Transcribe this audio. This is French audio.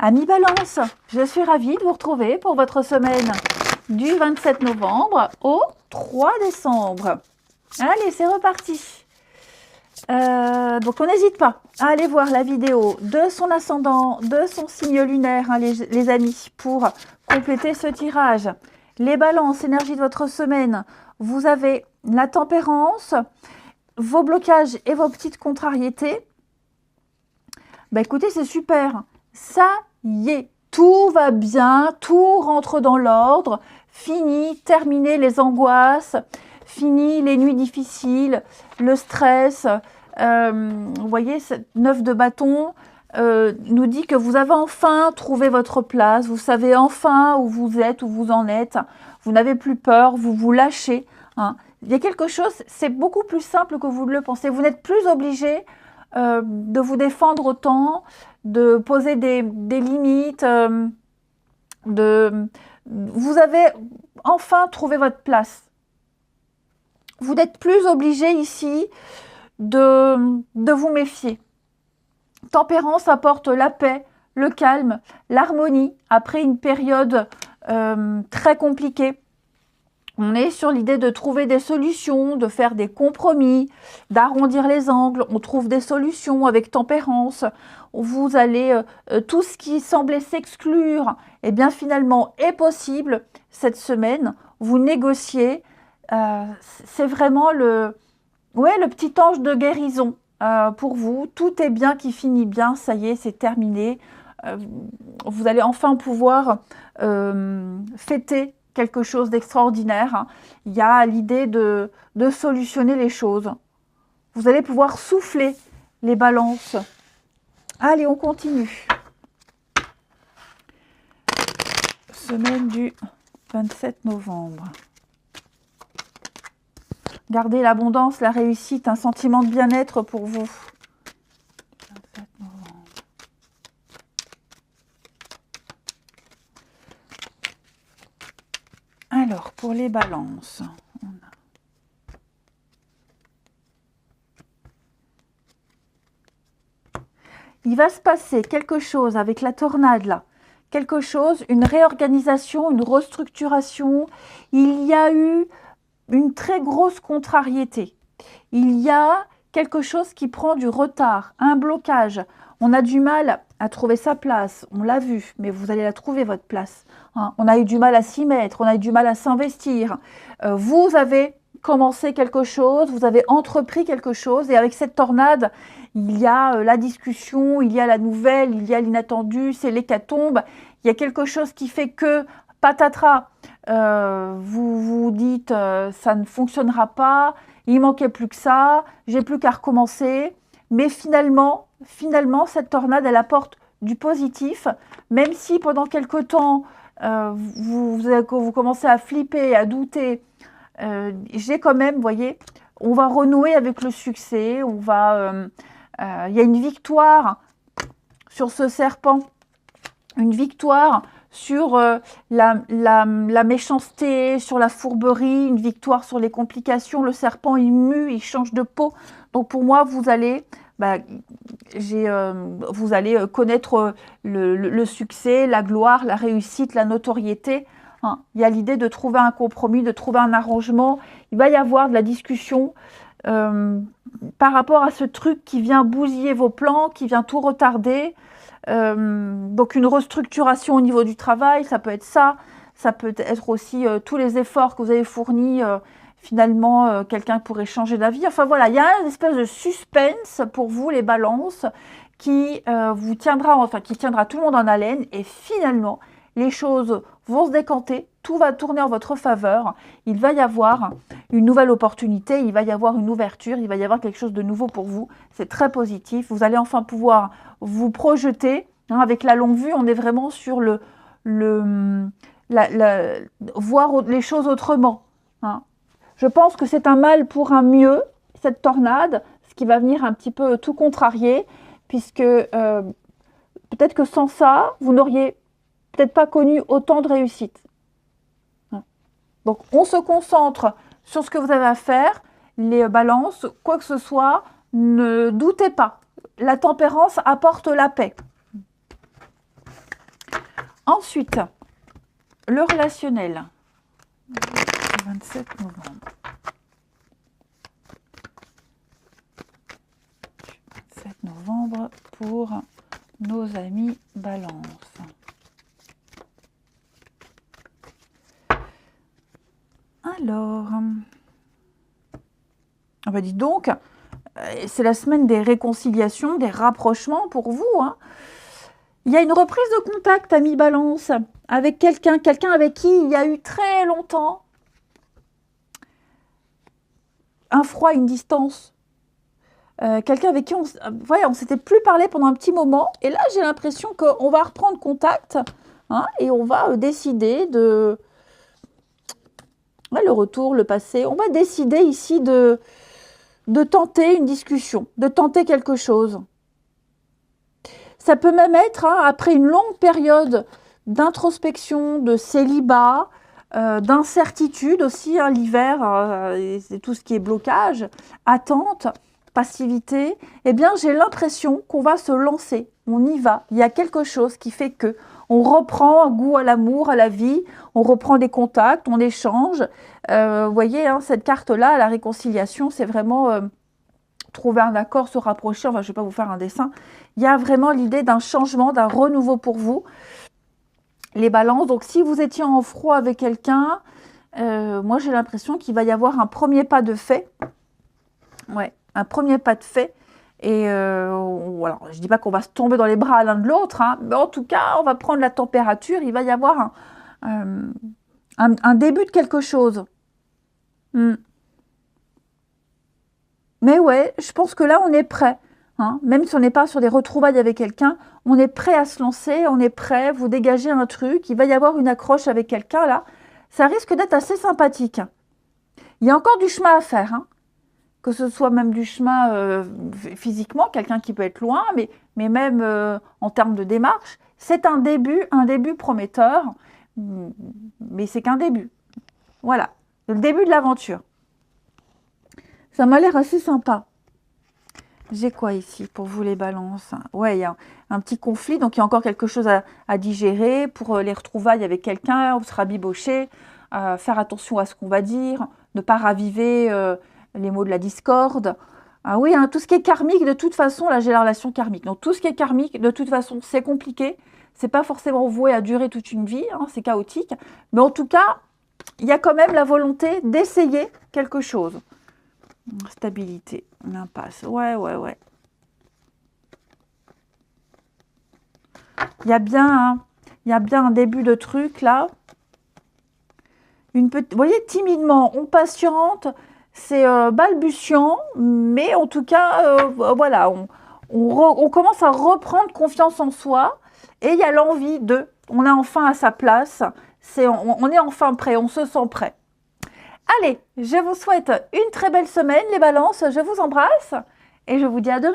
Amis Balance, je suis ravie de vous retrouver pour votre semaine du 27 novembre au 3 décembre. Allez, c'est reparti. Donc on n'hésite pas à aller voir la vidéo de son ascendant, de son signe lunaire, hein, les amis, pour compléter ce tirage. Les balances, énergie de votre semaine, vous avez la tempérance, vos blocages et vos petites contrariétés. Bah écoutez, c'est super. Ça y est, tout va bien, tout rentre dans l'ordre. Fini, terminé les angoisses, fini les nuits difficiles, le stress. Vous voyez, cette 9 de bâton nous dit que vous avez enfin trouvé votre place. Vous savez enfin où vous êtes, où vous en êtes. Vous n'avez plus peur, vous vous lâchez. Hein. Il y a quelque chose, c'est beaucoup plus simple que vous le pensez. Vous n'êtes plus obligé de vous défendre autant, de poser des limites, vous avez enfin trouvé votre place. Vous n'êtes plus obligé ici de vous méfier. Tempérance apporte la paix, le calme, l'harmonie après une période très compliquée. On est sur l'idée de trouver des solutions, de faire des compromis, d'arrondir les angles. On trouve des solutions avec tempérance. Vous allez, tout ce qui semblait s'exclure, eh bien finalement est possible cette semaine. Vous négociez. C'est vraiment le petit ange de guérison pour vous. Tout est bien qui finit bien. Ça y est, c'est terminé. Vous allez enfin pouvoir fêter quelque chose d'extraordinaire. Il y a l'idée de solutionner les choses. Vous allez pouvoir souffler les balances. Allez, on continue. Semaine du 27 novembre. Gardez l'abondance, la réussite, un sentiment de bien-être pour vous. 27 novembre. Alors, pour les balances, il va se passer quelque chose avec la tornade là. Quelque chose, une réorganisation, une restructuration. Il y a eu une très grosse contrariété. Il y a quelque chose qui prend du retard, un blocage. On a du mal à trouver sa place, on l'a vu, mais vous allez la trouver, votre place. Hein. On a eu du mal à s'y mettre, on a eu du mal à s'investir. Vous avez commencé quelque chose, vous avez entrepris quelque chose, et avec cette tornade, il y a la discussion, il y a la nouvelle, il y a l'inattendu, c'est l'hécatombe. Il y a quelque chose qui fait que, patatras, vous vous dites ça ne fonctionnera pas, il manquait plus que ça, j'ai plus qu'à recommencer. Mais finalement, cette tornade, elle apporte du positif, même si pendant quelque temps, vous commencez à flipper, à douter. J'ai quand même, vous voyez, on va renouer avec le succès, il y a une victoire sur ce serpent, une victoire sur la méchanceté, sur la fourberie, une victoire sur les complications. Le serpent, il mue, il change de peau. Donc pour moi, vous allez connaître le succès, la gloire, la réussite, la notoriété. Hein. Il y a l'idée de trouver un compromis, de trouver un arrangement. Il va y avoir de la discussion par rapport à ce truc qui vient bousiller vos plans, qui vient tout retarder. Donc une restructuration au niveau du travail, ça peut être ça. Ça peut être aussi tous les efforts que vous avez fournis. Finalement, quelqu'un pourrait changer d'avis. Enfin voilà, il y a une espèce de suspense pour vous, les balances, qui vous tiendra, qui tiendra tout le monde en haleine. Et finalement, les choses vont se décanter, tout va tourner en votre faveur. Il va y avoir une nouvelle opportunité, il va y avoir une ouverture, il va y avoir quelque chose de nouveau pour vous. C'est très positif. Vous allez enfin pouvoir vous projeter. Hein, avec la longue vue, on est vraiment sur voir les choses autrement. Hein. Je pense que c'est un mal pour un mieux, cette tornade, ce qui va venir un petit peu tout contrarier, puisque peut-être que sans ça, vous n'auriez peut-être pas connu autant de réussite. Donc, on se concentre sur ce que vous avez à faire, les balances, quoi que ce soit, ne doutez pas. La tempérance apporte la paix. Ensuite, le relationnel. 27 novembre. 27 novembre pour nos amis Balance. Alors, on va dire donc, c'est la semaine des réconciliations, des rapprochements pour vous. Hein. Il y a une reprise de contact, amis Balance, avec quelqu'un avec qui il y a eu très longtemps un froid, une distance. Quelqu'un avec qui on ne s'était plus parlé pendant un petit moment. Et là, j'ai l'impression qu'on va reprendre contact hein, et on va décider de... Ouais, le retour, le passé. On va décider ici de tenter une discussion, de tenter quelque chose. Ça peut même être, hein, après une longue période d'introspection, de célibat, d'incertitude aussi, hein, l'hiver, c'est tout ce qui est blocage, attente, passivité, eh bien j'ai l'impression qu'on va se lancer, on y va. Il y a quelque chose qui fait que on reprend un goût à l'amour, à la vie, on reprend des contacts, on échange. Vous voyez, hein, cette carte-là, la réconciliation, c'est vraiment trouver un accord, se rapprocher. Enfin, je ne vais pas vous faire un dessin. Il y a vraiment l'idée d'un changement, d'un renouveau pour vous. Les balances, donc si vous étiez en froid avec quelqu'un, moi j'ai l'impression qu'il va y avoir un premier pas de fait. Ouais, un premier pas de fait. Et alors, je ne dis pas qu'on va se tomber dans les bras l'un de l'autre, hein, mais en tout cas, on va prendre la température. Il va y avoir un début de quelque chose. Mais ouais, je pense que là, on est prêt. Hein. Même si on n'est pas sur des retrouvailles avec quelqu'un, on est prêt à se lancer, on est prêt, vous dégagez un truc, il va y avoir une accroche avec quelqu'un là. Ça risque d'être assez sympathique. Il y a encore du chemin à faire. Hein. Que ce soit même du chemin physiquement, quelqu'un qui peut être loin, mais même en termes de démarche. C'est un début prometteur, mais c'est qu'un début. Voilà, le début de l'aventure. Ça m'a l'air assez sympa. J'ai quoi ici pour vous les balances? Ouais, il y a un petit conflit, donc il y a encore quelque chose à digérer pour les retrouvailles avec quelqu'un, on sera biboché, faire attention à ce qu'on va dire, ne pas raviver les mots de la discorde. Ah oui, hein, tout ce qui est karmique, de toute façon, là j'ai la relation karmique. Donc tout ce qui est karmique, de toute façon, c'est compliqué. C'est pas forcément voué à durer toute une vie, hein, c'est chaotique. Mais en tout cas, il y a quand même la volonté d'essayer quelque chose. Stabilité, l'impasse. Ouais. Il y a bien un début de truc là. Vous voyez, timidement, on patiente. C'est balbutiant, mais en tout cas, voilà, on commence à reprendre confiance en soi et il y a l'envie on est enfin à sa place, on est enfin prêt, on se sent prêt. Allez, je vous souhaite une très belle semaine, les balances, je vous embrasse et je vous dis à demain.